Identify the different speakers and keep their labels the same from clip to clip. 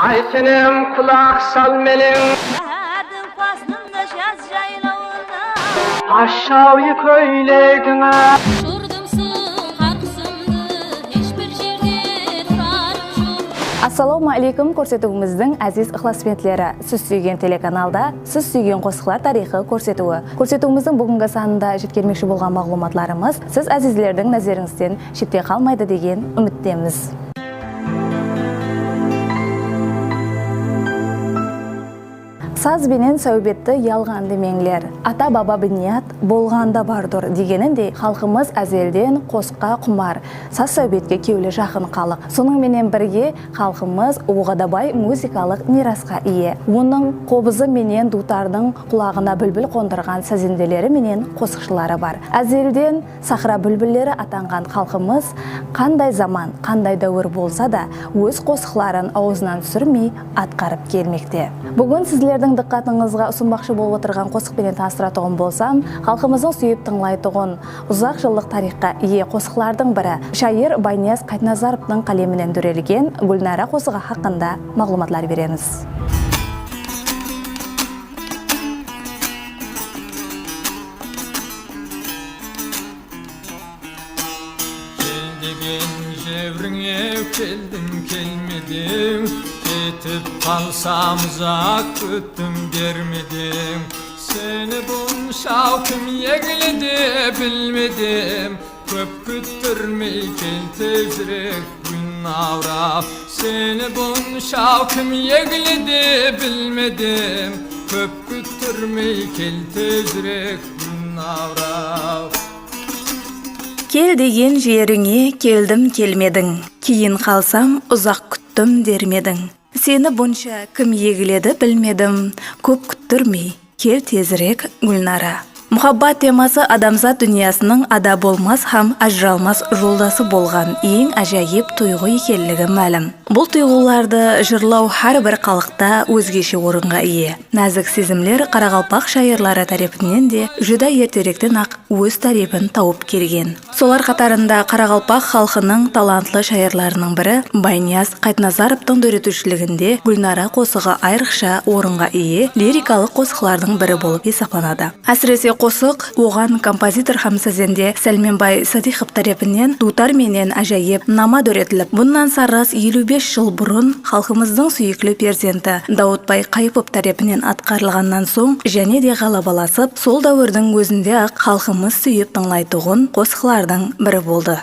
Speaker 1: Aytenem kulak sal menin aşağı köylüğüne
Speaker 2: Assalomu alaykum ko'rsatuvimizning aziz ixlosmandlari. Siz suygan telekanalda siz suygan qo'shiqlar tarixi ko'rsatuvi. Ko'rsatuvimizning bugungi sonida yetkazmoqchi bo'lgan ma'lumotlarimiz siz azizlarning nazaringizdan chetda qolmaydi degan umiddamiz. Saz bilen söhbetті yalğan demengler. Ata baba binyat bolğanda bardır degeninde halkımız əzelden qosqa qumar. Saz söhbetke kevli жақын qалық. Sonun menen birge halkımız oğadabay muzikалық mirasqa iyi. Onun qobızı menen dutardың qulağına bülbül qondırgan sazindeleri menen qosqışları var. Əzelden sahra bülbülleri atangan halkımız qanday zaman, qanday dövür bolsa da öz qosqların ağızdan sürmey atqarıp gelmekte. Bugün sizlerden diqqatingizga usunmoqchi bo'lib o'tirgan qo'shiq bilan tanishtiradigan bo'lsam, xalqimizning suyib tinglaydigan uzoq yillik tarixga ega qo'shiqlarning biri shoir Bayniyaz Qaytnazarovning qalamidan turilgan Gulnara qo'shig'i haqida ma'lumotlar beramiz.
Speaker 3: Keldim kelmedim Ketip kalsam uzak öttüm dermedim Seni bunşa kim yegledi bilmedim Köp küttürmey kel tezrek gün avrap Seni bunşa kim yegledi bilmedim Köp küttürmey kel tezrek gün avrap
Speaker 2: Kel деген жеріңе келдім келмедің, кейін қалсам ұзақ күттім дермедің. Сені бұнша кім егіледі білмедім, көп күттірмей, кел тезірек Гүлнара. Мұхаббат темасы адамзат дүниясының ада болмас һәм ажыралмас жолдасы болған ең ажайып туйгы екенлігі мәлім. Бұл туйгыларды жырлау һәрбір халықта өзгеше орынға ие. Нәзік сезімлер Қарақалпақ шайырлары тарапынан де жүдә ертеректен-ақ өз тарихын тауып келген. Солар қатарында Қарақалпақ халқының талантлы шайырларының бірі Байнияз Қайтназаровтың дөретушілігінде Гүлнара қосығы айрықша орынға ие лирикалық қосықлардың бірі болып есептеледі. Әсіресе қосық оған композитор һәм сазенде Сәлменбай Садихов тарапынан дутар менен ажайып нама дөретіліп, бұндан саррас 55 жыл бұрын халқымыздың сүйіклі перзенті Даутбай Қайыпов тарапынан атқарылғаннан соң және де ғалабаласып, сол дәуірдің өзінде ақ халқымыз сүйіп тыңлайтұғын қосықлардың бірі болды.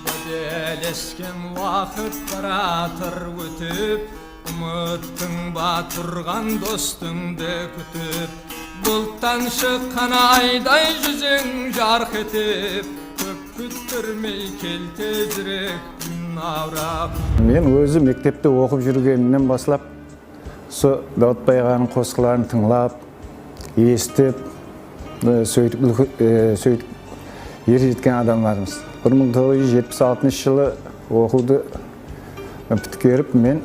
Speaker 3: Бәделескен уақыт баратыр өтіп, үміттің батырған достыңды күтіп, бұлттан шыққан айдай жүзің жарқ етіп, көп күттірмей кел тезірек күн авырап.
Speaker 4: Мен өзі мектепте оқып жүргенімнен баслап, со Даутбай ағаның қосқыларын тыңлап, естіп, сөйтіп ер жеткен адамдарымыз. 1976 жылы оқуды біткеріп, мен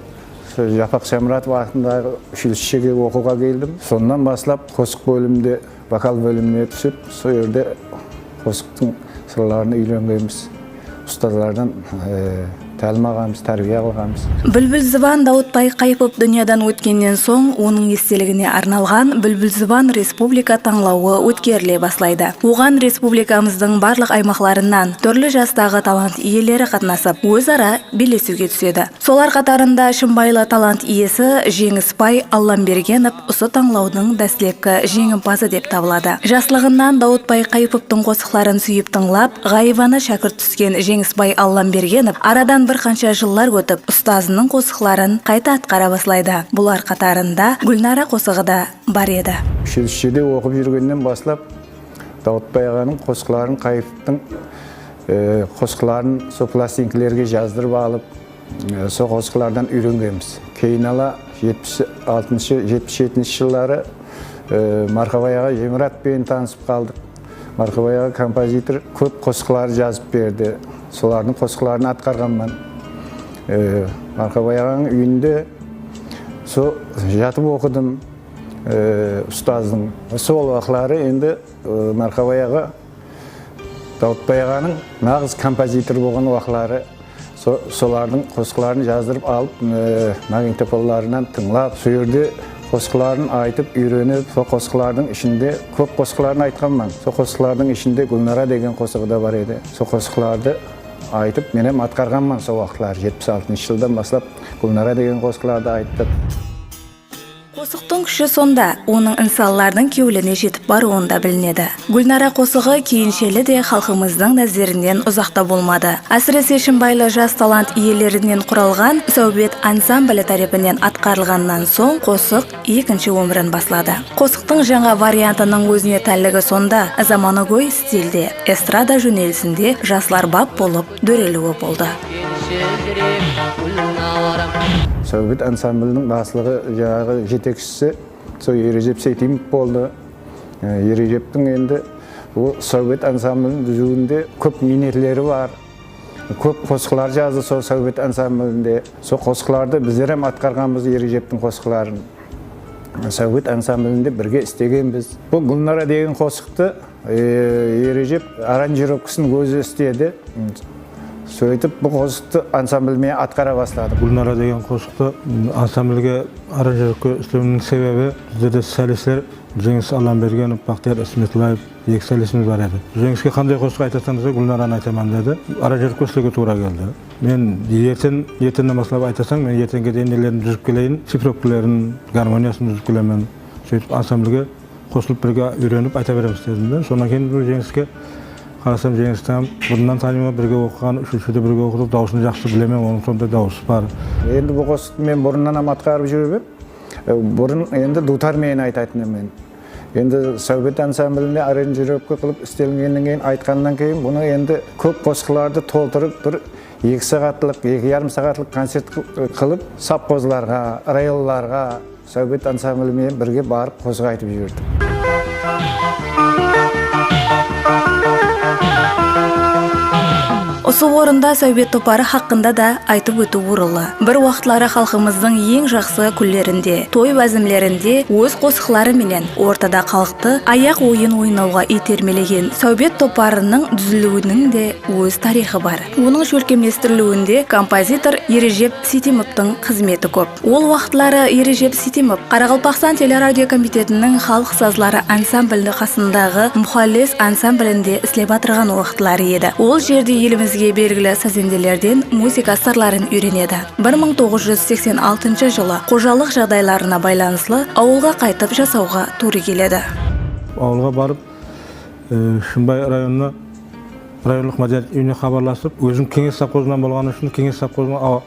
Speaker 4: Жапақ Шамратов атындағы училищеге оқуға келдім. Сондан баслап қосық бөлімде, вокал бөліміне түсіп, сол жерде қосықтың сырларını үйренгенбіз. Ұстаздардан тәлім алғанбыз, тәрбие алғанбыз.
Speaker 2: Бүлбүл Зыван Даутбай Қайыпов дүниядан өткеннен соң, оның естелігіне арналған Бүлбүл Зыван Республика таңлауы өткеріле баслайды. Оған республикамыздың барлық аймақларынан түрлі жастағы талант иелері қатнасып, өзара белесуге түседі. Солар қатарында Шымбайлы талант иесі Жеңісбай Алламбергенов осы таңлаудың дәстілепкі жеңімпазы деп табылады. Жаслығынан Даутбай Қайыповтың қосықларын сүйіп тыңлап, ғайыбаны шәкірт түскен Жеңісбай Алламбергенов арадан бір қанша жыллар өтіп, ұстазының қосықларын қайта атқара баслайды. Бұлар қатарында Гүлнара қосығы да бар еді.
Speaker 4: Училищеде оқып жүргеннен баслап, Даутбай ағаның қосықларын Қайыповтың қосықларын со пластинкілерге жаздырып алып, со қосықлардан үйренгенбіз. Кейін ала 76-77 жыллары Марқабай аға Жеміратпен танысып қалдық. Марқабай аға композитор көп қосықлар жазып берді. Солардың қосықларын атқарғанмын. Марқабай ағаның үйінде жатып оқыдым ұстаздың. Сол уақытлары енді Марқабай аға Даутбай ағаның нағыз композитор болған уақытлары Солардың қосқыларын жаздырып алып, магнитофонларынан тыңлап, сол жерде қосқыларын айтып, үйреніп, сол қосқылардың ішінде көп қосқыларын айтқанмын. Сол қосқылардың ішінде Гүлнара деген қосығы да бар еді. Сол қосқыларды айтып, менем атқарғанмын сол вақытлар. 76 жылдан бастап Гүлнара деген қосқыларды айттық.
Speaker 2: Қосықтың күші сонда, оның инсанлардың кеуліне жетіп баруында білінеді. Гүлнара қосығы кейіншелі де халқымыздың нәзерінен ұзақта болмады. Әсіресе Шымбайлы жас талант иелерінен құралған Сәубет ансамблі тарапынан атқарылғаннан соң қосық екінші өмірін баслады. Қосықтың жаңа вариантының өзіне тәлігі сонда, заманауи стильде, эстрада жөнелісінде жаслар бап болып, дөрелуі болды.
Speaker 4: Сәубет ансамблінің басылығы жаңағы жетекшісі сол Ережеп Сейтимов болды. Ережептің енді Сәубет ансамблінің түзуінде көп минерлері бар. Көп қосқылар жазды сол Сәубет ансамблінде. Сол қосқыларды біздер атқарғанбыз Ережептің қосқыларын. Сәубет ансамблінде бірге істегенбіз. Бұл Гүлнара деген қосықты Ережеп аранжировкасын өзі істеді. Сөйтіп, бұл қосықты ансамбльмен атқара бастады.
Speaker 5: Гүлнара деген қосықты ансамбльге аранжировка істеуінің себебі біздерде солисттер Жеңіс Алламбергенов, Бақтияр Исметлаев екі солистіміз бар еді. Жеңіске қандай қосық айтасаңыз, Гүлнараны айтаман деді. Аранжировка істеуге тура келді. Мен ертеңнен бастап айтасаң, мен ертеңге дейін нелерін жүзіп келейін, цифровкаларын, гармониясын жүзіп келемін. Сөйтіп ансамбльге қосылып бірге үйреніп айта береміз дедім. Сонан кейін Жеңіске қарасам, Жеңістен бұрыннан танима бірге оқыған, үшіншіде бірге оқыдық, дауысын жақсы білемін, оның сондай дауысы бар.
Speaker 4: Енді бұл қосықты мен бұрыннан атқарып жүріп, бұрын енді дутармен айтатын мен. Енді Сәубет ансамблінде аранжировка қылып істелгеннен кейін айтқаннан кейін бұны енді көп қосқыларды толтырып бір 2 сағатлық, 2,5 сағатлық концерт қылып, сапқозларға, райолларға Сәубет ансамблімен бірге барып қосық айтып жүрдім.
Speaker 2: Осы орында Сәубет топары хақында да айтып өту орынлы. Бір уақытлары халқымыздың ең жақсы күллерінде, той бәзімлерінде өз қосықлары менен ортада қалықты аяқ ойын ойнауға итермелеген Сәубет топарының түзілуінің де өз тарихы бар. Оның шөлкемлестірілуінде композитор Ережеп Сейтимовтың қызметі көп. Ол уақытлары Ережеп Сейтимов Қарақалпақстан телерадио комитетінің халық сазлары ансамблі қасындағы Мұхаллес ансамблінде істеп атырған уақытлары еді. Ол жерде елімізге белгілі сазенделерден музыка сырларын үйренеді. 1986 жылы қожалық жағдайларына байланыслы ауылға қайтып жасауға тура келеді.
Speaker 5: Ауылға барып, Шымбай районына районлық мәдениет үйіне хабарласып, өзім кеңес совхозынан болған үшін кеңес совхозының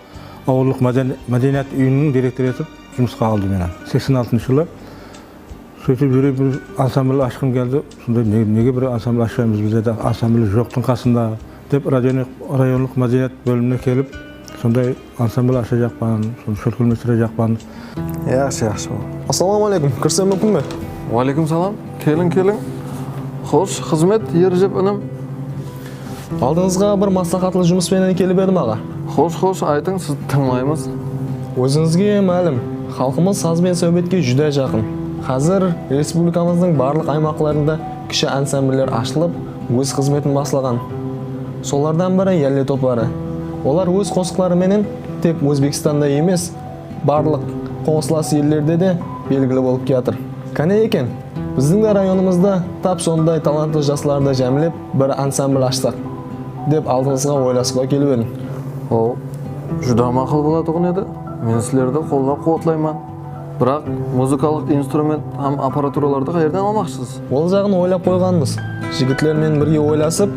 Speaker 5: ауылдық мәдениет үйінің директор етіп жұмысқа алды мені. 86 жылы сөйтіп жүріп бір ансамбль ашқым келді. Сонда неге бір ансамбль ашпаймыз, бізде ансамбль жоқтың қасында деп районлық мәдениет бөліміне келіп, сондай ансамбль аша жақпан, шөлкілместіре жақпан.
Speaker 6: Yaxshi. Assalomu кірсем мүмкін бе?
Speaker 7: Уалейкум салам. Келің. Хош, қызмет, Ережеп інім.
Speaker 6: Алдыңызға бір маслихатлы жұмыспенен келіп едім аға.
Speaker 7: Хош, айтың, сіз тыңлаймыз.
Speaker 6: Өзіңізге мәлім, халқымыз саз бен Сәубетке жүдә жақын. Қазір республикамыздың барлық аймақларында кіші ансамбльдер ашылып, өз қызметін баслаған. Солардан бірі Елле топары. Олар өз қосықлары менен тек Өзбекстанда емес, барлық қоңыслас елдерде де белгілі болып келатыр. Кәне екен, біздің де районымызда тап сондай талантты жастарды жәмілеп бір ансамбль ашсақ деп алдыңызға ойласуға келіп едім.
Speaker 7: Ол жүдә мақұл болатұғын еді. Мен сілерді қолдап қуатлайман. Бірақ музыкалық инструмент һәм аппаратураларды қайерден алмақсыз?
Speaker 6: Ол жағын ойлап қойғанбыз. Жігітлермен бірге ойласып,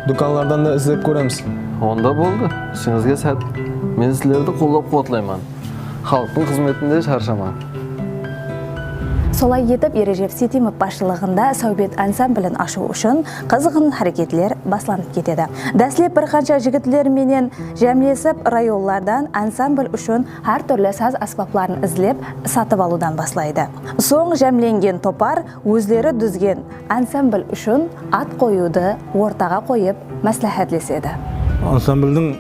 Speaker 6: дүканлардан да іздеп көреміз.
Speaker 7: Онда болды. Сіңізге сәт. Мен сілерді қолдап қуатлайман. Халықтың қызметінде шаршаман.
Speaker 2: Солай етіп Ережеп Сейтимов басшылығында Сәубет ансамблін ашу үшін қызғын әрекетлер басланып кетеді. Дәслеп бір қанша жігітлер менен жәмлесіп райоллардан ансамбль үшін әр түрлі саз аспапларын ізлеп сатып алудан баслайды. Соң жәмленген топар өзлері дүзген ансамбль үшін ат қоюды ортаға қойып мәслихатлеседі.
Speaker 5: Ансамбльдің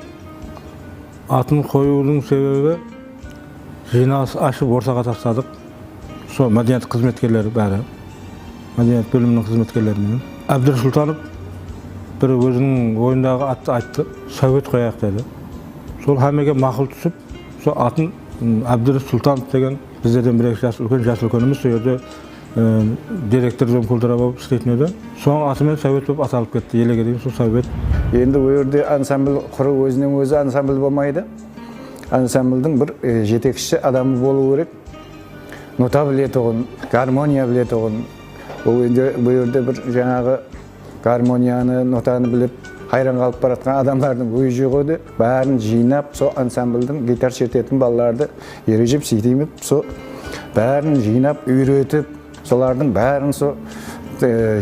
Speaker 5: атын қоюдың себебі жиналыс ашып ортаға тастадық. Сол мәдениет қызметкерлері бәрі, мәдениет бөлімінің қызметкерлері менен. Әбдір Сұлтанов бір өзінің ойындағы атты айтты, Сәубет қояйық деді. Сол hammaga ma'qul tushib, so atın Abdurrahim Sultan degan bizden bir yaş ulkan yaş ulkanımız o yerda direktor Zomkuldara bo'lib ishlayotgan edi. So'ng atымен Sovet bo'lib atalib ketdi. Yelaga degan shu Sovet.
Speaker 4: Endi bu yerda ansambl qurib o'zining o'zi ansambl bo'lmaydi. Ansamblning bir yetakchi odami bo'lishi kerak. Nota biladigan, garmoniya biladigan. Bu yerda bir жаңағы garmoniyani, notani bilib hayran qalib baratgan adamlarning o'yi yo'q edi. Barini жинап, so ansamblning gitar chertетін балаларды ережеп сидиміп, so barini жинап, үйретіп, солардың бәрін so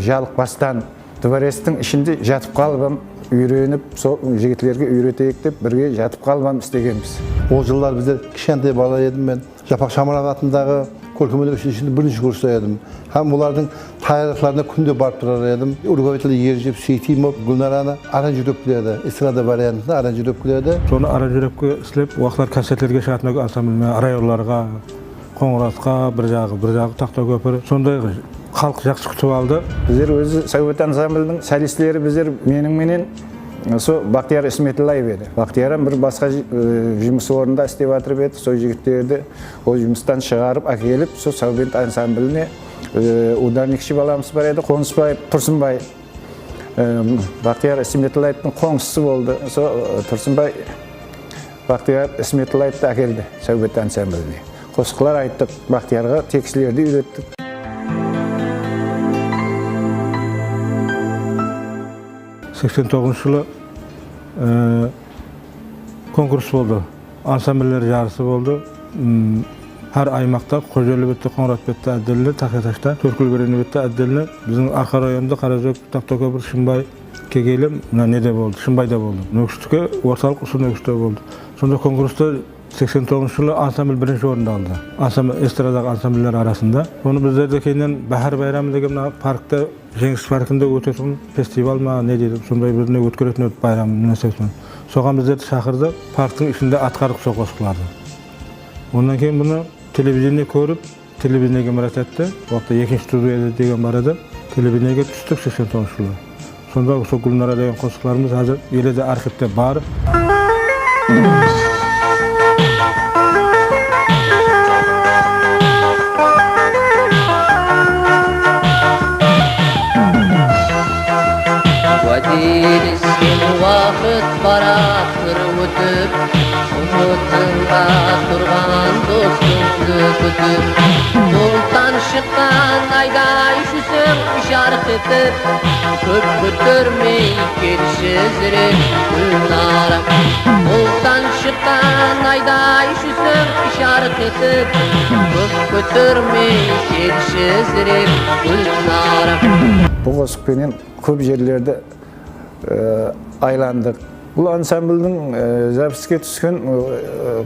Speaker 4: жалықпастан дворецтің ішінде жатып қалып, үйреніп, so жігітлерге үйретейік деп бірге жатып қалып істегенбіз.
Speaker 8: Ол жылдар бізде кішкентай бала едім мен. Жапақ Шамаран атындағы көркемдік училищесінде бірінші курста едім. Һәм олардың тарихларына күнде барып тұрар едім. Руководитель Ержеп Сейтимов Гүлнараны аранжировка біледі. Эстрада вариантында аранжировка біледі.
Speaker 5: Соны аранжировка істеп, уақытлар концерттерге шығатын ансамбльмен райорларға, Қоңыратқа бір жағы Тақтау көпірі. Сондай халық жақсы күтіп алды.
Speaker 4: Біздер өзі Совет ансамблінің солистлері біздер менің so Бақтияр Исметіллаев еді. Бақтиярым бір басқа жұмыс орнында істеп жатыр еді. Сол жігіттерді ол жұмыстан шығарып әкеліп, so Совет ансамбліне ударникші баламыз бар еді. Қонысбай, Тұрсынбай. Бақтияр Исметіллаевтың қоңсысы болды. So Тұрсынбай Бақтияр Исметіллаевты әкелді Совет ансамбліне. Қосқылар айттық, Бақтиярға текстілерді үйреттік.
Speaker 5: жылы konкурс болды. Ансамбльлер жарысы болды. Her аймақта Қожелі-бетте, Қоңырат-бетте әдделі, Тақияташта, Төркіл-берені-бетте әдделі. Біздің арқа районында Қаражөк, Тақтау-көпір, Шымбай, Кегейлі, неде болды, Шымбайда болды. Нөкіштікі, орталық ұсы нөкішті болды. Сонда конкурста 89 жылы ансамбль бірінші орында алды. Ансамбль эстрадағы ансамбльлер арасында. Оны біздерде кейіннен Бахар байрамы деген паркта, Жеңіс паркында өтетін фестиваль ма, не дейді, сондай біріне өткөретін өтіп байрамы нәрсесін. Соған біздерді шақырды, парктың ішінде атқарық соқосқыларды. Ondan кейін бұны телевизионде көріп, телевизионге мұрат етті. Уақытта екінші студия деген бар еді. Телевизионге түстік 89 жылы. Сонда сол Гүлнара деген қосқыларымыз қазір елде архивте бар.
Speaker 9: Vakit baratır ötüp, umutunda turgan dostumdu kütüp. Yoldan çıkan ayday şüsün işaret etip, köp götürmey gelişizdir Gülnara. Yoldan çıkan ayday şüsün işaret etip, köp götürmey gelişizdir Gülnara.
Speaker 4: Bu qo'shiqpenen ko'p yerlarda aylandık. Bu ansamblning zapisga tushgan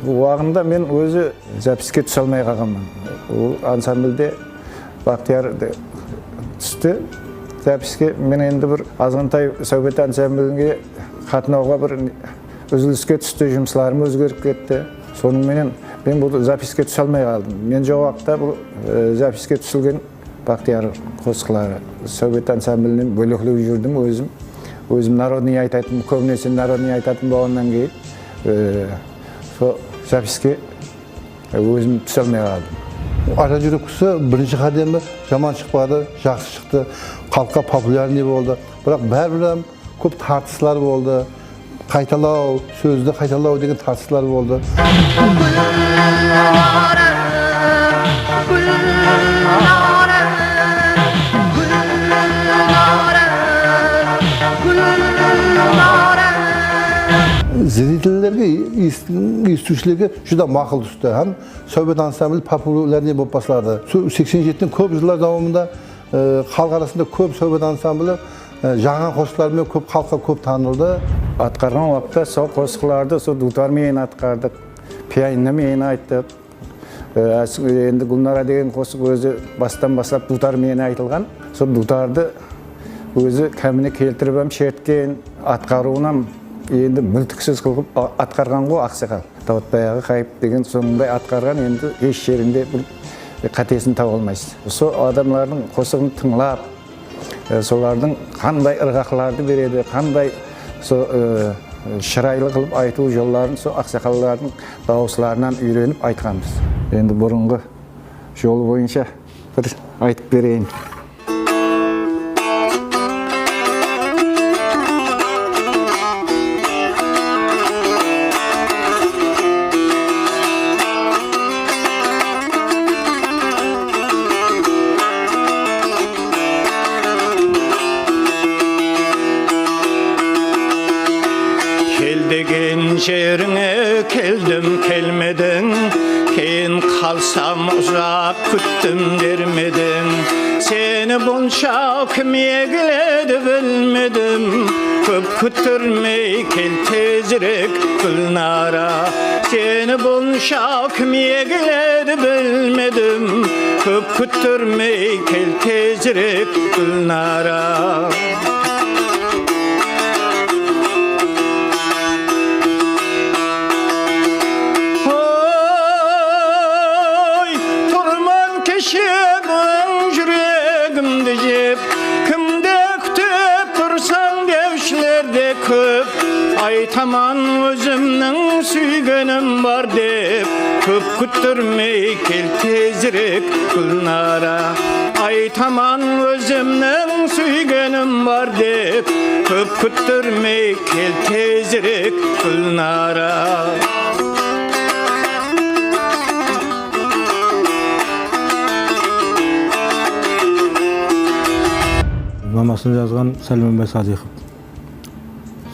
Speaker 4: vaqtida men o'zi zapisga tusha olmay qolganman. U ansamblda Baxtiyor tushdi. Zapisga men endi bir azg'intay Sovet ansambliga qatnauga bir o'zilishga tushdi, жұмысларым o'zgarib ketdi. Soning men bu zapisga tusha olmay qoldim. Men jo'q vaqtda bu zapisga tushilgan Baxtiyor qo'shiqlari Sovet ansamblining bo'liqligi yurdim o'zim. Өзім народный айтатын, көбінесе народный айтатын болғаннан кейін сол записке өзім түсе алмай қалдым.
Speaker 8: Аранжировкасы бірінші қадамы жаман шықпады, жақсы шықты, халыққа популярный болды. Бірақ бәрібір көп тартыстар болды. Қайталау, сөзді қайталау деген тартыстар болды. Ziritellerge, istüşlerge juda maqul düştü. Hem Sovet ansambl popülerliği болып başladı. 87'nin көп yıllar davamında halk arasında көп Sovet ansamblı жаңа qo'shiqlarмен көп халыққа көп tanıldı.
Speaker 4: Atqargan vaqtda сол qo'shiqlarni сол dutarmen atqardik. Pianinomen aytdik. Endi Gulnara degan qo'shiq o'zi bastan boshlab dutarmen aytilgan. Сол dutarni o'zi kamini keltirib ham shertken, atqaruuni ham енді мүлтіксіз қылып атқарған ғой ақсақал. Давытбайға қайып деген сондай атқарған, енді еш жерінде бұл қатесін таба алмайсыз. Сол адамлардың қосығын тыңлап, солардың қандай ырғақларды береді, қандай шырайлы кылып айтуу жолларын со аксакаллардын дауысларынан үйрөнүп айтканбыз. Енді бұрынғы жол бойынша бір айтып берейін.
Speaker 10: Geldiğin жеріңе келдім келмедің, кейін қалсам ұзақ күттім дермедің. Сені бұнша кім егіледі білмедім, көп күттірмей кел тезірек Гүлнара. Сені бұнша кім егіледі білмедім, көп күттірмей кел тезірек Гүлнара. Aytaman özümnің sүйгенім бар деп, көп күттірмей кел тезірек Гүлнара. Aytaman özümnің sүйгенім бар деп, көп күттірмей кел тезірек Гүлнара.
Speaker 5: Намасын жазған Сәлменбай Садиқов.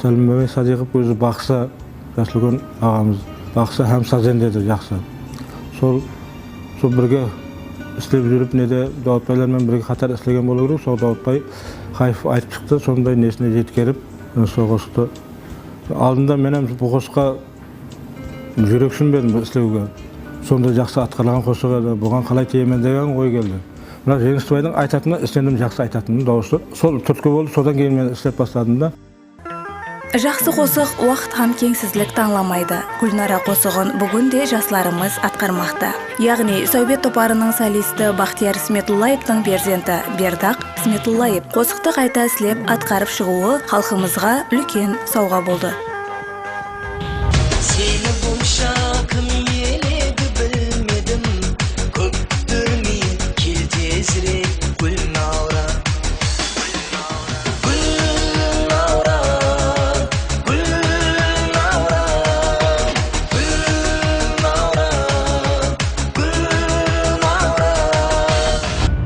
Speaker 5: Сәлменбай Садиқов өзі бақсы, Жасылкөн ағамыз бақсы һәм сазен деді жақсы. Сол бірге істеп жүріп неде Даутбайлармен бірге қатар істеген болу керек. Сол Даутбай Хайф айтып шықты, сондай несіне жеткеріп сол қосықты. Алдында менен бұл қосыға жүрексінбедім істеуге. Сонда жақсы атқарылған қосыға бұған қалай тиемен деген ой келді. Бірақ Жеңістібайдың айтатыны істендім, жақсы айтатыны дауысы. Сол түрткі болып, содан кейін мен істеп бастадым да.
Speaker 2: Жақсы қосық уақыт һәм кеңсізлік таңламайды. Гүлнара қосығын бүгінде жастарымыз атқармақта. Яғни Сәубет топарының солисті Бақтияр Сметуллаевтың перзенті Бердақ Сметуллаев қосықты қайта істеп атқарып шығуы халқымызға үлкен сауға болды.
Speaker 11: Сені бұнша кім еледі білмедім, көп күттірмей кел тезірек Гүлнара.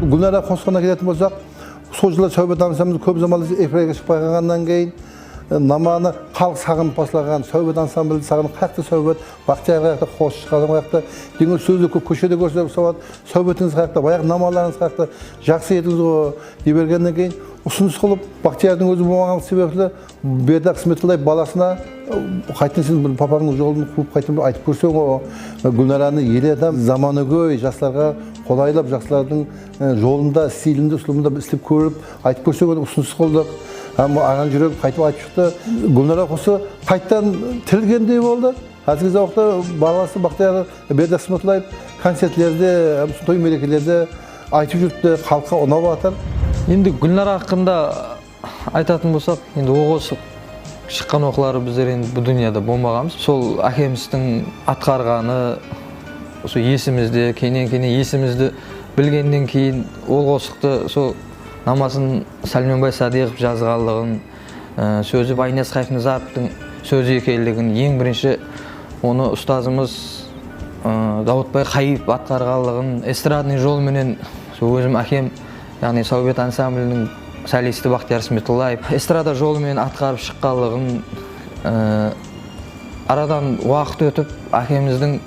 Speaker 8: Гүлнара қосқына келетін болсақ, сол жылы Сәубет ансамблі көп заманда эфирге шықпай қалғаннан кейін наманы халық сағынып басылған, Сәубет ансамблі сағынып қаяқты Сәубет, Бақтияр қаяқты, Қосшы қалам қаяқты, деген сөзді көшеде көрсетіп сауат, Сәубетіңіз қаяқты, баяғы намаларыңыз қаяқты, жақсы етіңіз ғой дей бергеннен кейін ұсыныс қылып, Бақтиярдың өзі болмаған себеплі Бердақ Сметуллаев баласына қайтын сен бір папаңның жолын қуып қайтын айтып көрсең ғой, Гүлнараны елі адам заманауи жастарға қолайлап, жақсылардың жолында, стилінде, ұсылымында істеп көріп, айтып көрсең ғой ұсыныс қылдық. Аған жүрек қайтып айтып шықты. Гүлнара қосы қайттан тірілгендей болды. Қазіргі уақытта баласы Бақтияр Бердақ Сметуллаев концертлерде, той мерекелерде айтып жүрді, халыққа ұнап жатыр.
Speaker 7: Енді Гүлнара хақында айтатын болсақ, енді оғыз шыққан оқылары біздер енді бұл дүнияда болмағанбыз. Сол әкеміздің атқарғаны, сол есімізде, кейіннен есімізді білгеннен кейін ол қосықты сол намасын Сәлменбай Садиқов жазғалығын, сөзі Байнес Хайфназаровтың сөзі екенлігін, ең бірінші оны ұстазымыз Даутбай Хайып атқарғалығын, эстрадный жолменен өзім әкем, яғни Сәубет ансамблінің солисті Бақтияр Сметуллаев эстрада жолымен атқарып шыққалығын, арадан уақыт өтіп әкеміздің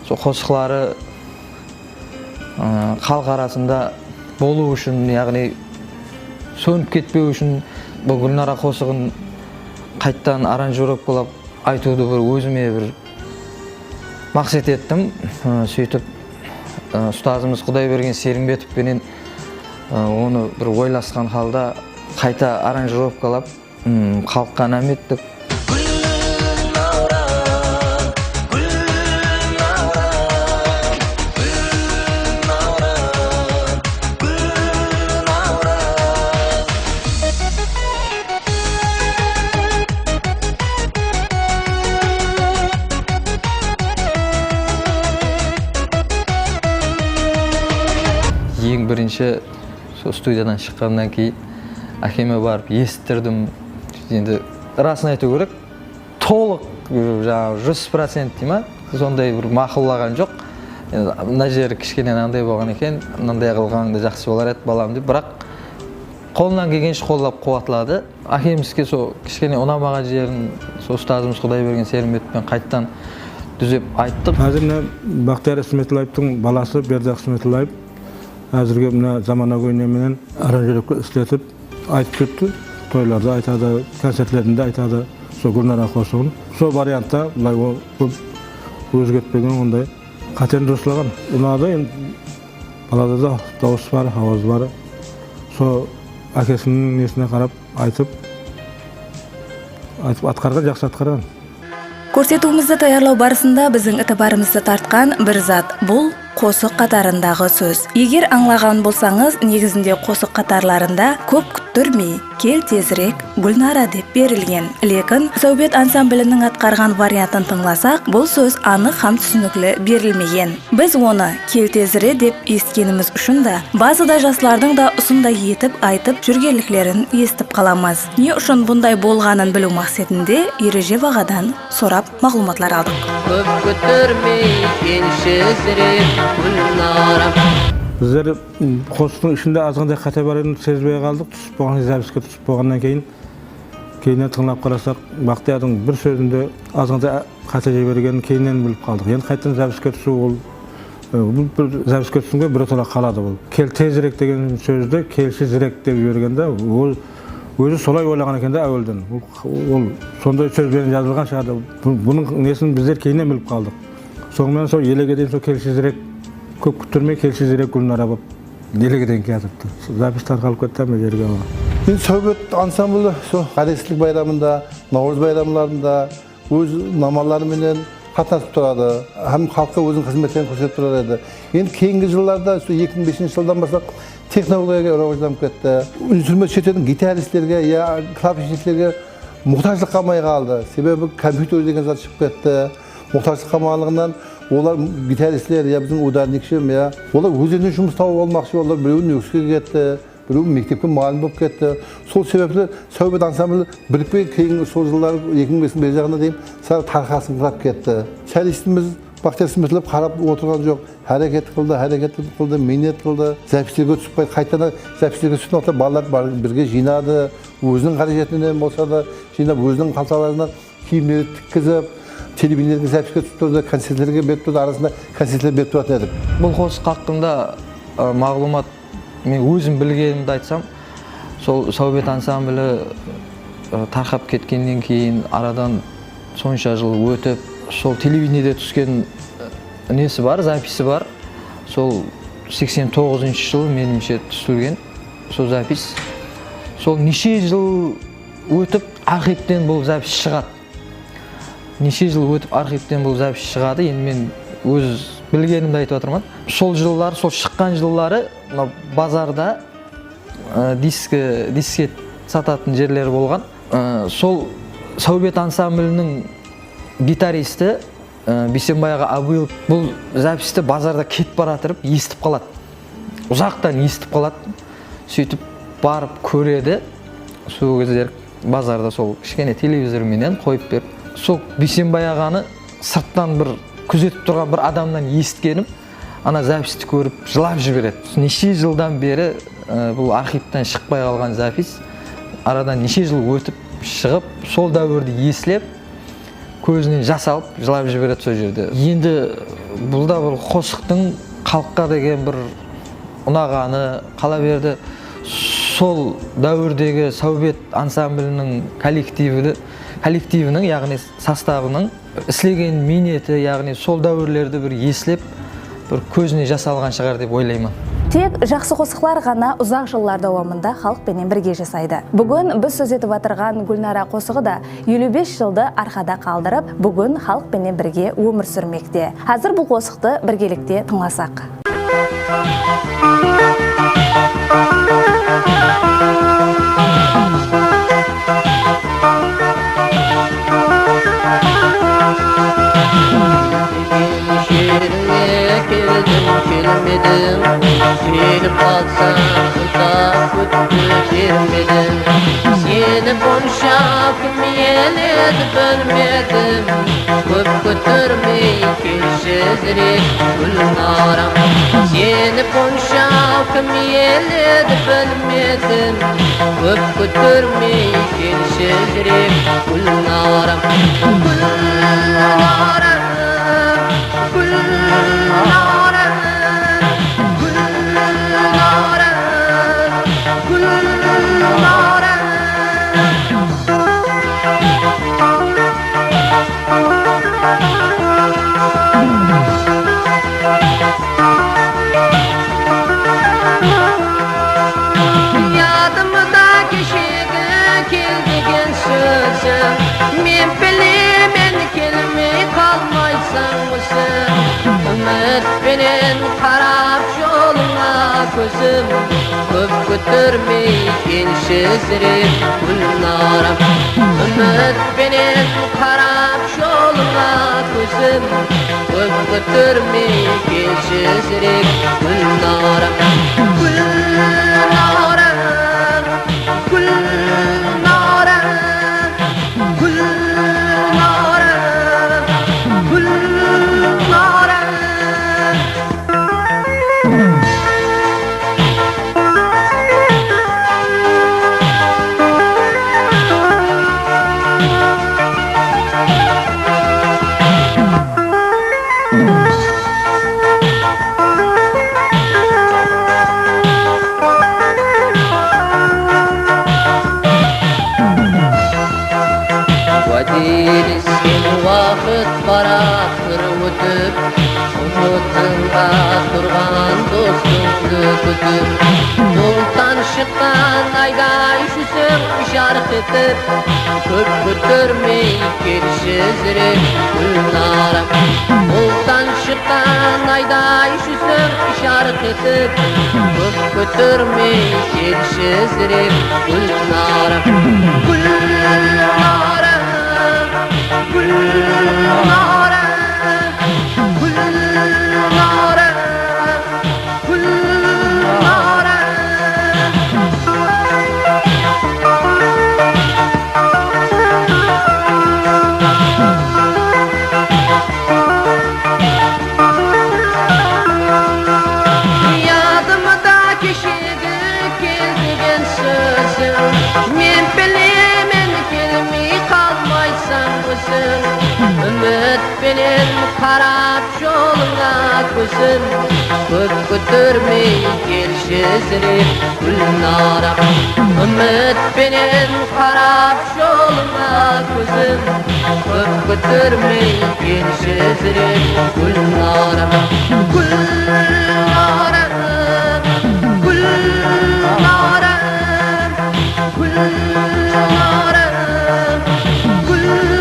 Speaker 7: қосықлары халық арасында болу үшін, яғни сөніп кетпеу үшін бұл Гүлнара қосығын қайттан аранжировкалап айтуды бір өзіме бір мақсат еттім. Сөйтіп ұстазымыз Құдайберген Серімбетовпенен оны бір ойласқан халда қайта аранжировкалап халыққа нәметтік. ең бірінші сол студиядан шыққаннан кейін әкеме барып естірдім. Енді расын айту керек, толық жаңағы 100% дей ма, сондай бір мақұллаған жоқ. Мына жері кішкене мынандай болған екен, мынандай қылғаныңда жақсы болар еді балам деп, бірақ қолынан келгенше қолдап қуатылады. Әкемізге сол кішкене ұнамаған жерін сол ұстазымыз Құдайберген Серімбетовпен қайттан дүзеп айттық.
Speaker 5: Қазір мына Бақтияр Исметуллаевтың баласы Бердіақ Исметуллаев әзірге мына заманауи неменен аранжировка істетіп айтып кетті. Тойларда айтады, концертлерінде айтады, сол Гүлнара қосуын. Сол вариантта былай көп өзгертпеген, ондай қатен дұрыслаған. Ұнады, балада да дауыс бар, ауыз бар. Сол әкесінің несіне қарап айтып атқарған, жақсы атқарған.
Speaker 2: Көрсетуімізді таярлау барысында біздің ітібарымызды тартқан бір зат бұл қосық қатарындағы сөз. Егер аңлаған болсаңыз, негізінде қосық қатарларында көп күттірмей, кел тезірек Гүлнара деп берілген. Лекін Сәубет ансамблінің атқарған вариантын тыңласақ, бұл сөз анық һәм түсінікті берілмеген. Біз оны кел тезірек деп ескеніміз үшін да, базыда жастардың да ұсындай етіп айтып жүргенліктерін естіп қаламыз. Не үшін бұндай болғанын білу мақсатында Ережеп ағадан сорап мағлұматлар алдық.
Speaker 9: Көп күттірмей келшізірек Гүлнара.
Speaker 5: Біздер қосықтың ішінде азғандай қате бар едім, сезбей қалдық. Түсіп болған записке түсіп болғаннан кейіннен тыңлап қарасақ, Бақтиярдың бір сөзінде азғандай қате жібергенін кейіннен біліп қалдық. Енді қайттан записке түсу ол записке түсуге біртола қалады ол. Кел тезірек деген сөзді келшізірек деп жібергенде ол өзі солай ойлаған екен де әуелден. Ол сондай сөзбен жазылған шығады. Бұның несін біздер кейіннен біліп қалдық. Соңымен сол елеге дейін сол келшізірек көп күттірмей келшізірек Гүлнара болып елеге дейін кетіпті. Запис тарқалып кетті ме жерге ала.
Speaker 8: Енді Сәубет ансамблі сол Қаресілік байрамында, Наурыз байрамларында өз намаларыменен қатынасып тұрады. Һәм халыққа өзінің қызметтерін көрсетіп тұрар еді. Енді кейінгі жылдарда 2005 жылдан бастап технологияға рауажданып кетті. Инструмент шетелдің гитаристерге, клавишниклерге мұқтаждық қалмай қалды. Себебі компьютер деген зат шығып кетті. Мұқтаждық қалмағандығынан олар гитаристер, біздің ударникші, олар өздеріне жұмыс тауып алмақшы, олар біреуін өкіске кетті, біреуін мектепке мұғалім болып кетті. Сол себеплі Сәубет ансамблі бірікпей кейін сол жылдары 2005 бер жағына дейін сәл тарқасын құрап кетті. Солистіміз Бақтияр Исметуллаев қарап отырған жоқ, әрекет қылды, минет қылды, запистерге түсіп қайтадан запистерге түсіп отыр, балалар бірге жинады, өзінің қаражатынан болса да жинап, өзінің қалталарынан киімдерді тіккізіп, телевизорға записке түсіп тұрды, концерттерге беріп тұрды, арасында концерттер беріп тұратын едік.
Speaker 7: Бұл қосық хақында мағлұмат мен өзім білгенімді айтсам, сол Сәубет ансамблі тарқап кеткеннен кейін арадан сонша жыл өтіп, сол телевидениеде түскен несі бар, записі бар. Сол 89 жыл меніңше түсірген сол запис. Сол неше жыл өтіп архивтен бұл запис шығады. Неше жыл өтіп архивтен бұл запис шығады. Енді мен өз білгенімді айтып отырмын. Сол жылдар, сол шыққан жылдары базарда дискет сататын жерлер болған. Сол Сәубет ансамблінің гитаристі Бейсенбай аға Абуилов бұл записті базарда кетіп баратырып естіп қалады. Ұзақтан естіп қалады. Сөйтіп барып көреді. Сол кездер базарда сол кішкене телевизорменен қойып беріп. Сол Бейсенбай ағаны сырттан бір күзетіп тұрған бір адамнан естігенім, ана записті көріп жылап жібереді. Неше жылдан бері бұл архивтен шықпай қалған запис, арадан неше жыл өтіп шығып, сол дәуірді еслеп, көзінен жас алып жылап жібереді сол жерде. Енді бұл да бір қосықтың халыққа деген бір ұнағаны, қала берді сол дәуірдегі Сәубет ансамблінің коллективінің, яғни составының істеген минеті, яғни сол дәуірлерді бір еслеп, бір көзіне жас алған шығар деп ойлаймын.
Speaker 2: Тек жақсы қосықлар ғана ұзақ жыллар дауамында халықпенен бірге жасайды. Бүгін біз сөз етіп отырған Гүлнара қосығы да 55 жылды арқада қалдырып, бүгін халықпенен бірге өмір сүрмекте. Қазір бұл қосықты біргелікте тыңласақ.
Speaker 9: Seni kalsam uzak götürmedim. Seni bonşakım yeledi bölmedim. Köp götürmey kelşezrek Gülnaram. Seni bonşakım yeledi bölmedim. Köp götürmey kelşezrek Gülnaram. Gülnaram, Gülnaram, Gülnaram, Gülnaram. Yadımda kişiye keldigen sözüm. Men bilemen kelime kalmaysan mısın? Ümit benen karab yoluna gözüm. Köp götürmey gençizrek Gülnaram. Ümit benen karab yoluna gözüm. Köp götürmey gençizrek Gülnaram. Gülnaram, Gülnaram, Gülnaram, Gülnaram. Vadirsin vakit baraktır ötüp, umutunda durgan dostumdu kütüp. Yoldan çıkan ayday şüsün işaret etip, köp götürmey kelşezrek Gülnaram. Yoldan çıkan ayday şüsün işaret etip, köp götürmey kelşezrek Gülnaram. Gülnaram, Gülnaram, Gülnaram, Gülnaram. Yadımda kişiye keldigen sözüm. Men bilemen kelime kalmaysan mısın? Ümit benen karab yoluna gözüm. Köp götürmey kelşezrek Gülnaram. Ümit benen karab yoluna gözüm. Köp götürmey kelşezrek Gülnaram. Gülnaram, Gülnaram, Gülnaram, Gülnaram,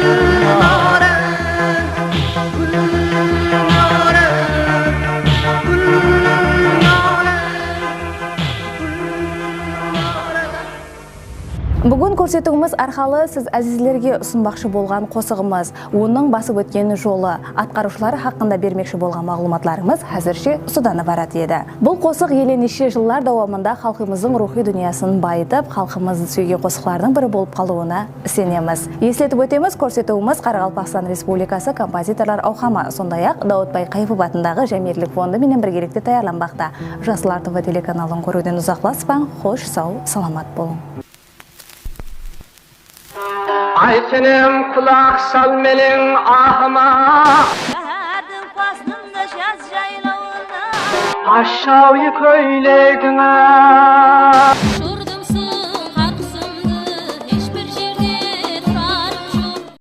Speaker 2: Бүгін көрсетуіміз арқалы сіз әзізлерге ұсынбақшы болған қосығымыз, оның басып өткен жолы, атқарушылары хақында бермекші болған мағлұматларымыз әзірше сұданы барат еді. Бұл қосық еленеше жыллар дауамында халқымыздың рухи дүниясын байытып, халқымыздың сүйген қосықлардың бірі болып қалуына сенеміз. Еслетіп өтеміз, көрсетуіміз Қарақалпақстан Республикасы композиторлар ауқамы, сондай-ақ Дауытбай Қайыпов атындағы Жәмирлік фонды менен біргелікте таярланбақта. Жасылар ТВ телеканалын көруден ұзақласпаң, хош, сау, саламат болың.
Speaker 1: Ay senem kulak sal menin ahıma.
Speaker 12: Şehirdim faslında şaz yaylavında.
Speaker 1: Aşağı köylerdine.